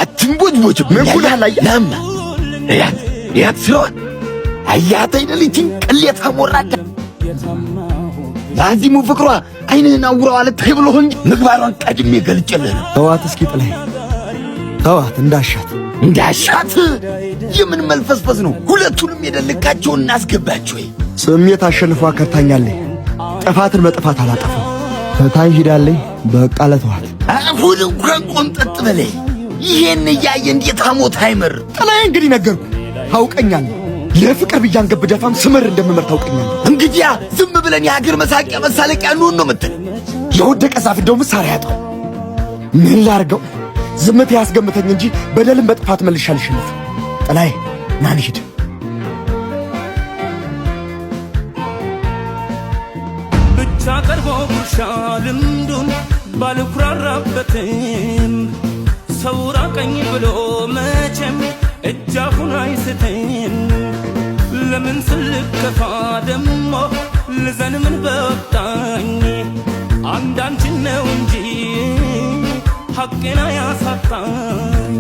አትንቦጅቦጅ መንኩላ ላይ ናማ ያት ስለዋን አያት አይደልኝ ቅሌት አሞራዳ ላዚሙ ፍቅሯ አይንህን አውራው አለ ተብሎ እንጂ ምግባሯን ቀድሜ ገልጬልህ ነው። ተዋት እስኪ ጥላይ ተዋት እንዳሻት የምን መልፈስፈስ ነው? ሁለቱንም የደልካቸውን እናስገባቸው። ስሜት አሸንፏ ከርታኛለህ። ጥፋትን በጥፋት አላጠፋም። ተታይ ሂዳለህ። በቃ ለተዋት አሁን እንኳን ቆምጠጥ በለይ። ይሄን ያየ እንዴት አሞት አይመር ጥላይ እንግዲህ ነገርኩ። ታውቀኛለህ። ለፍቅር ብያን ገብደፋም ስምር እንደምመር ታውቀኛለህ። እንግዲያ ዝም ብለን የሀገር መሳቂያ መሳለቂያ ነው የምትል የወደቀ ዛፍ እንደው ምሳር ያጣው ምን ላርገው? ዝምት ያስገምተኝ እንጂ በደልን በጥፋት መልሻልሽነት። ጥላይ ናን ሂድ። ብቻ ቀርቦ ጉርሻ ልምዱን ባልኩራራበትም ሰው ራቀኝ ብሎ መቼም እጃፉን አይስትም። ለምን ስልከፋ ደሞ ልዘን ምን በወጣኝ አንዳንችን ነው እንጂ ሐቄና ያሳጣኝ